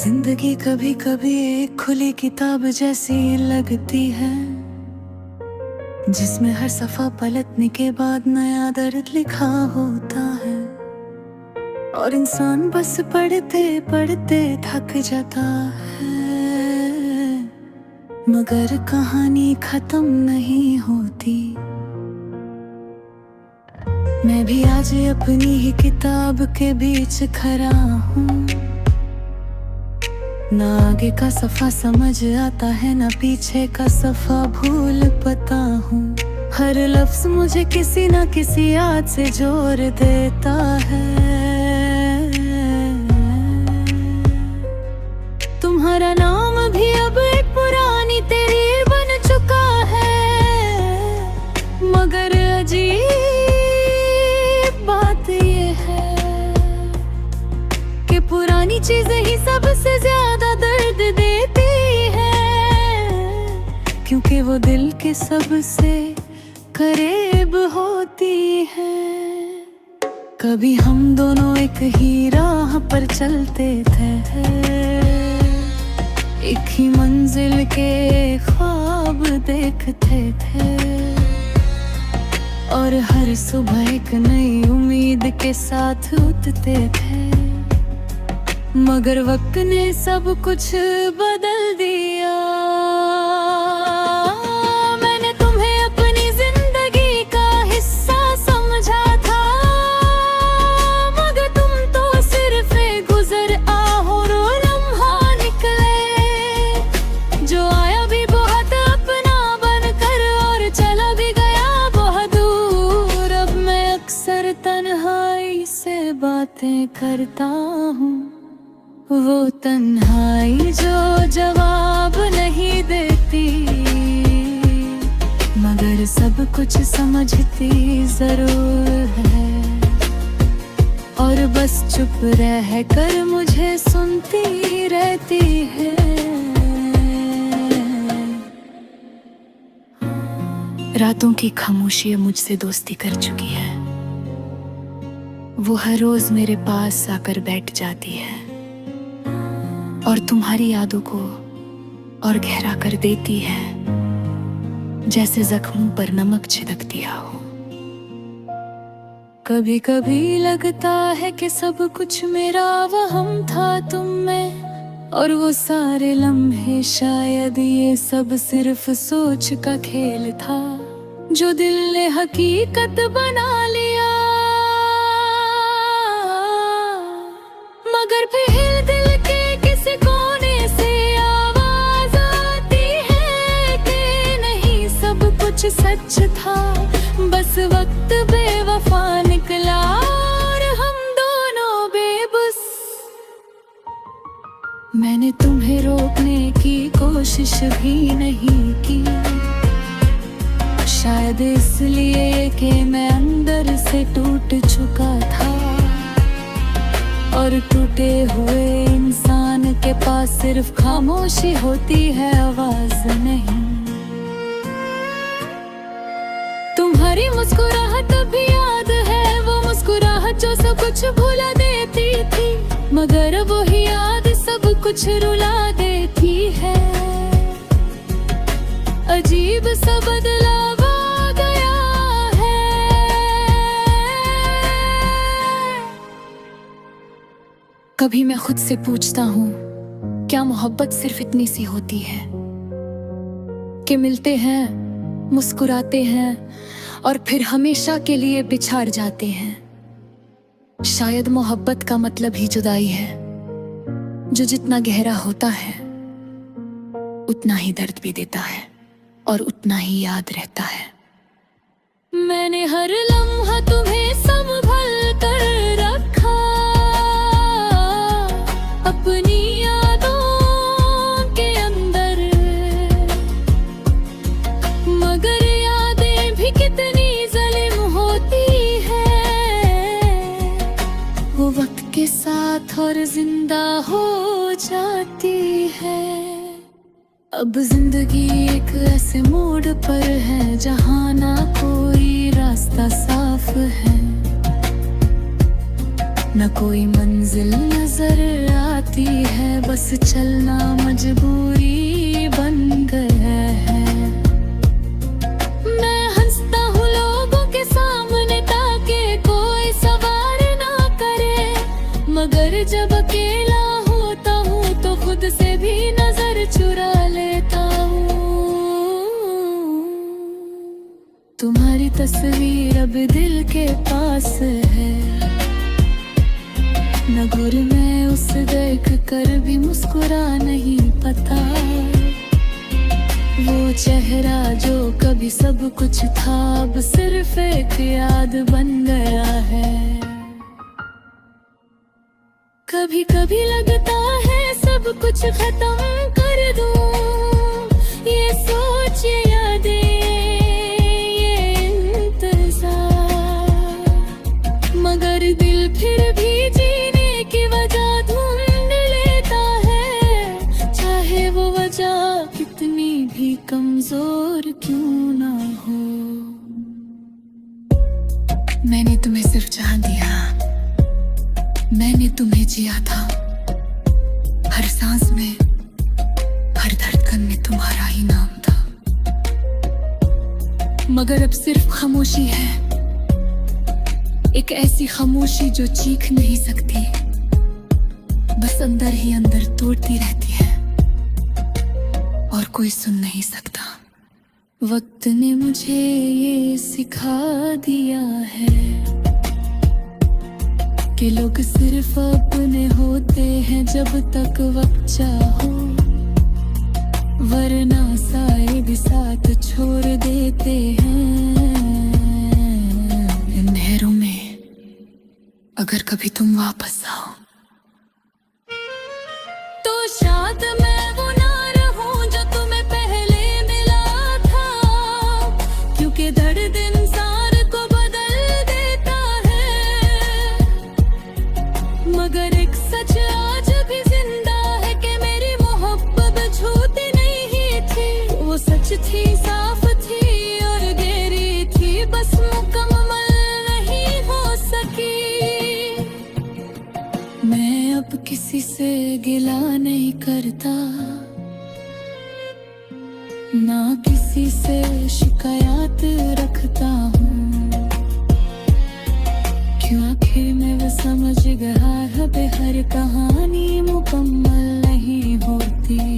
जिंदगी कभी कभी एक खुली किताब जैसी लगती है, जिसमें हर सफा पलटने के बाद नया दर्द लिखा होता है। और इंसान बस पढ़ते पढ़ते थक जाता है, मगर कहानी खत्म नहीं होती। मैं भी आज अपनी ही किताब के बीच खड़ा हूँ, ना आगे का सफा समझ आता है, ना पीछे का सफा भूल पता हूँ। हर लफ्ज मुझे किसी ना किसी याद से जोड़ देता है। तुम्हारा नाम भी अब एक पुरानी तेरी बन चुका है, मगर अजीब बात ये है कि पुरानी चीजें ही सबसे ज्यादा दर्द देती है, क्योंकि वो दिल के सबसे करीब होती है। कभी हम दोनों एक ही राह पर चलते थे, एक ही मंजिल के ख्वाब देखते थे, और हर सुबह एक नई उम्मीद के साथ उठते थे। मगर वक्त ने सब कुछ बदल दिया। मैंने तुम्हें अपनी जिंदगी का हिस्सा समझा था, मगर तुम तो सिर्फ एक गुजर और लम्हा निकले, जो आया भी बहुत अपना बनकर और चला भी गया बहुत दूर। अब मैं अक्सर तन्हाई से बातें करता हूँ, वो तन्हाई जो जवाब नहीं देती, मगर सब कुछ समझती जरूर है, और बस चुप रह कर मुझे सुनती रहती है। रातों की खामोशी मुझसे दोस्ती कर चुकी है, वो हर रोज मेरे पास आकर बैठ जाती है, और तुम्हारी यादों को और गहरा कर देती है, जैसे जख्मों पर नमक छिड़क दिया हो। कभी कभी लगता है कि सब कुछ मेरा वहम था तुम में, और वो सारे लम्हे शायद ये सब सिर्फ सोच का खेल था, जो दिल ने हकीकत बना लिया। मगर फिर दिल के किसी कोने से आवाज आती है कि नहीं, सब कुछ सच था, बस वक्त बेवफा निकला और हम दोनों बेबस। मैंने तुम्हें रोकने की कोशिश भी नहीं की, शायद इसलिए कि मैं अंदर से टूट चुका था, और टूटे हुए इंसान के पास सिर्फ खामोशी होती है, आवाज नहीं। तुम्हारी मुस्कुराहट भी याद है, वो मुस्कुराहट जो सब कुछ भुला देती थी, मगर वो ही याद सब कुछ रुला देती है। अजीब सा बदलाव आ गया है। कभी मैं खुद से पूछता हूँ, क्या मोहब्बत सिर्फ इतनी सी होती है कि मिलते हैं, मुस्कुराते हैं और फिर हमेशा के लिए बिछड़ जाते हैं? शायद मोहब्बत का मतलब ही जुदाई है, जो जितना गहरा होता है उतना ही दर्द भी देता है और उतना ही याद रहता है। मैंने हर लम्हा तुम्हें संभल कर रखा, अपनी यादों के अंदर, मगर यादें भी कितनी जालिम होती है, वो वक्त के साथ और जिंदा हो जाती है। अब जिंदगी एक ऐसे मोड़ पर है जहाँ ना कोई रास्ता साफ है, न कोई मंजिल नजर आती होती है, बस चलना मजबूरी बन गया है। मैं हंसता हूँ लोगों के सामने ताकि कोई सवार ना करे, मगर जब अकेला होता हूँ तो खुद से भी नजर चुरा लेता हूँ। तुम्हारी तस्वीर अब दिल के पास है, न घुर में उस देख कर भी मुस्कुरा नहीं पता। वो चेहरा जो कभी सब कुछ था अब सिर्फ एक याद बन गया है। कभी कभी लगता है सब कुछ खत्म कर दूं, ये सोच ये यादें ये इंतजार, मगर दिल फिर भी जीने की वजह ढूंढ लेता है, चाहे वो वजह कितनी भी कमजोर क्यों ना हो। मैंने तुम्हें सिर्फ चाह दिया, मैंने तुम्हें जिया था, हर सांस में हर धड़कन में तुम्हारा ही नाम था। मगर अब सिर्फ खामोशी है, एक ऐसी खामोशी जो चीख नहीं सकती, बस अंदर ही अंदर तोड़ती रहती है और कोई सुन नहीं सकता। वक्त ने मुझे ये सिखा दिया है कि लोग सिर्फ अपने होते हैं जब तक वक्त चाहो, वरना साए भी साथ छोड़ देते हैं। इन नहरों में अगर कभी तुम वापस आओ तो शायद मैं वो ना रहूं जो तुम्हें पहले मिला था, क्योंकि दर्द इंसान को बदल देता है। मगर एक सच आज भी जिंदा है कि मेरी मोहब्बत झूठी नहीं थी, वो सच थी, साफ थी और गहरी थी, बस मुकम्मल नहीं हो सकी। मैं अब किसी से गिला नहीं करता, ना किसी से शिकायत रखता हूँ, क्यों आखिर में वो समझ गया है हर कहानी मुकम्मल नहीं होती।